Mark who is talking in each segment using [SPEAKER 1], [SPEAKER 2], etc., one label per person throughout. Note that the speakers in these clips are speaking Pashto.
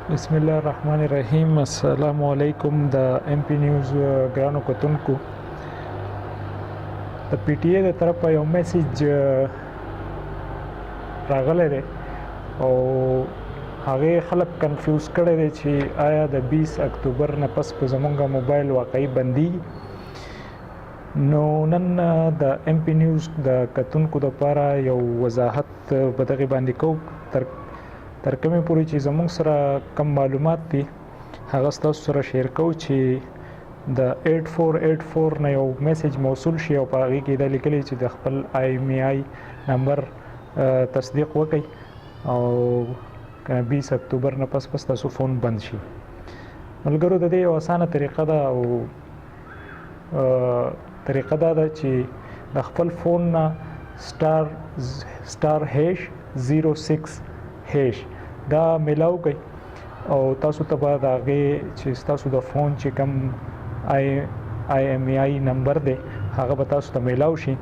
[SPEAKER 1] بسم الله الرحمن الرحیم. السلام علیکم. د ایم پی نیوز ګرانو کتونکو، د پی ټی ای د طرفه یو میسج راغلی دی او هغه خلک کنفیوز کړی دی چې آیا د 20 اکتوبر نه پس په زمونږ موبایل واقعي بندي. نو نن د ایم پی نیوز د کتونکو لپاره یو وضاحت په دغه باندې کوم تر کومه پورې چې زموږ سره کم معلومات دي هغه تاسو سره شیر کوو چې د 8484 نه یو میسج موصول شي او په هغه کې دا لیکلي چې د خپل imei نمبر تصدیق وکړي او 20 اکتوبر نه پس تاسو فون بند شي. ملګرو، د دې یو اسانه طریقه ده او طریقه دا ده چې د خپل فون نه **# 06# دا ملاو کوي او تاسو ته به د هغې چې تاسو د فون چې کوم imei نمبر دی هغه به تاسو ته ملاو شي.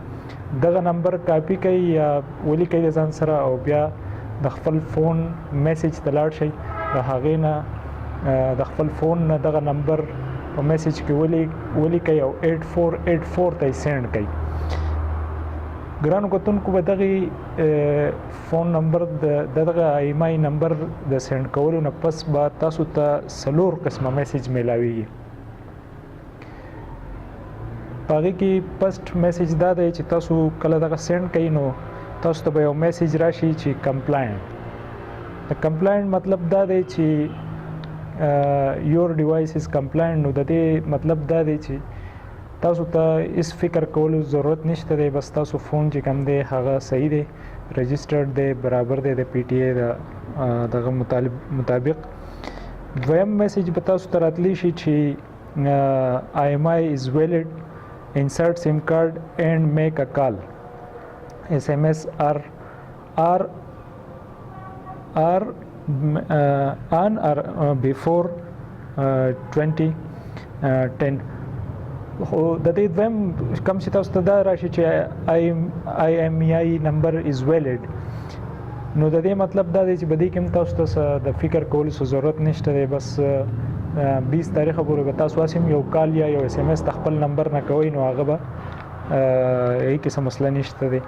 [SPEAKER 1] دغه نمبر کاپی کوي یا ولیکئ د ځان سره او بیا د خپل فون میسج ته لاړ شئ. د هغې نه د خپل فون نه دغه نمبر په میسج کې ولیکئ او 8484 ته یې سینډ کړئ. ګرانو کتونکو، به دغه فون نمبر دغه imei نمبر د سینډ کولو نه پس به تاسو ته 4 قسمه میسج ملاویږي. په هغې کې فرست میسج دا دی چې تاسو کله دغه سینډ کوئ نو تاسو ته به یو میسج راشي چې کمپلاینټ. د کمپلاینټ مطلب دا دی چې یور ډیوایس از کمپلاینټ. نو د دې مطلب دا دی چې تاسو ته هیڅ فکر کولو ضرورت نشته دی، بس تاسو فون چې کوم دی هغه صحیح دی، رجسټرډ دی، برابر دی د پی ټی ای دغه مطابق. دویم میسج به تاسو ته راتلی شي چې imei is valid, insert sim card and make a call. SMS are on or before 2010. خو د دې دویم کوم چې تاسو ته دا راشي چې imei نمبر از ویلډ، نو د دې مطلب دا دی چې په دې کې تاسو ته د فکر کولو ضرورت نشته دی. بس 20 تاریخ پورې به تاسو واسم یو کال یا یو SMS د خپل نمبر نه کوئ نو هغه به هیڅ څه مسله نشته دی.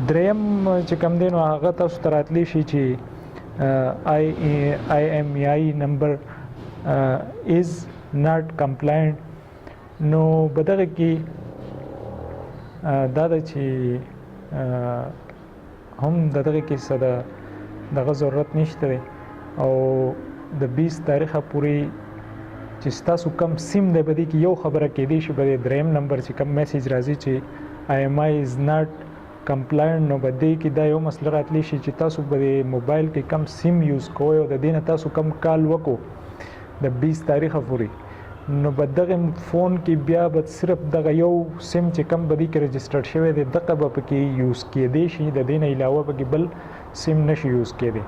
[SPEAKER 1] دریم چې کوم دی نو هغه تاسو ته راتلی شي چې imei نمبر is not compliant. نو بدغه کې دا د چې هم دغه کې څه دغه ضرورت نشته دی او د 20 تاریخه پورې چې تاسو کم سیم دی بده کې یو خبره کې دی چې بده دریم نمبر چې کم میسج راځي چې imei is not compliant. نو بده کې دا یو مسله راتلی شي چې تاسو بده موبایل کې کم سیم یوز کوئ او د دې نه تاسو کم کال وکړو د 20 تاریخه پورې، نو په دغه فون کې بیا به صرف دغه یو سیم چې کم بدی کې رجسټرډ شوی دی دغه به پکې یوز کېدی شي، د دې نه علاوه پکې بل سیم نشي یوز کېدی.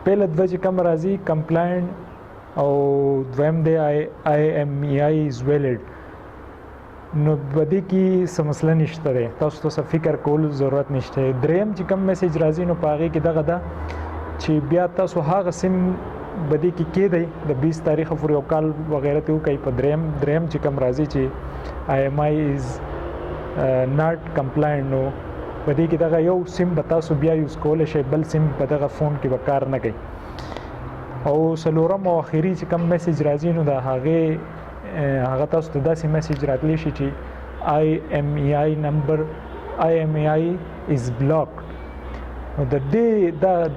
[SPEAKER 1] پهله دوه چې کم راځي کمپلاینټ او دویم دی imei is valid. نو بدی کې څه مسله نشته دی، تاسو ته فکر کول ضرورت نشته. دریم چې کم میسج راځي نو په هغې کې دغه ده چې بیا تاسو هغه سیم بدی کې کېدی د 20 تاریخ پورې یو کال وغیره ته وکړئ. په دریم چې کوم راځي چې imei is not compliant، نو بدی کې دغه یو سیم به تاسو بیا یوز کولی شئ، بل سیم په دغه فون کې به کار نه کوي. او څلورم او اخري چې کوم میسج راځي نو د هغه تاسو ته داسې میسج راتلی شي چې imei نمبر imei is blocked. نو د دې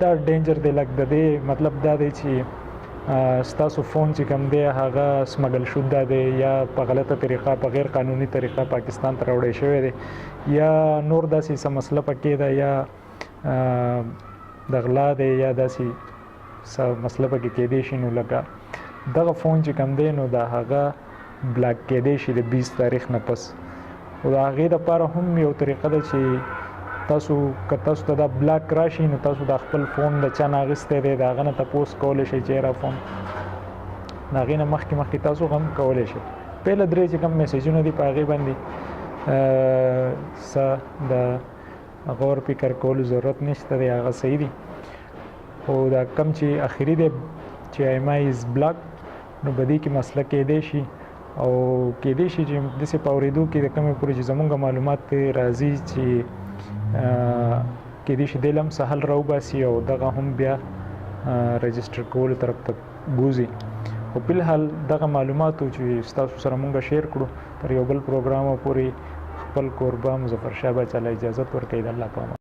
[SPEAKER 1] دا ډینجر دی، لکه د دې مطلب دا دی چې ستاسو فون چې کوم دی هغه سمګل شوده دی یا په غلطه طریقه په غیر قانوني طریقه پاکستان ته راوړی شوی دی یا نور داسې څه مسله پکې ده یا د غلا دی یا داسې څه مسله پکې کېدی شي. نو لکه دغه فون چې کوم دی نو د هغه بلاک کېدی شي د 20 تاریخ نه پس. او د هغې دپاره هم یو طریقه ده چې تاسو ته دا بلاک راشي نو تاسو د خپل فون د چا نه اخیستی دی د هغه نه تپوس کولی شئ چې یاره فون د هغې نه مخکې تاسو هم کولی شئ. پهله درې چې کوم میسیجونه دي په هغې باندې څه د غور فکر کولو ضرورت نشته دی، هغه صحیح دي. او دا کم چې اخیری دی چې imei is blocked نو په دې کې مسله کېدی شي او کېدی شي چې داسې په اورېدو کې د کومې پورې چې زمونږ معلومات راځي چې کېدی شي دې لم سهل راوباسي او دغه هم بیا رجسټر کولو طرف ته بوځي. خو بلحال دغه معلوماتو چې ستاسو سره مونږ شیر کړو تر یو بل پروګرامه پورې خپل کوربه مظفر شاه باچا له اجازت ورکوي. د الله په امان.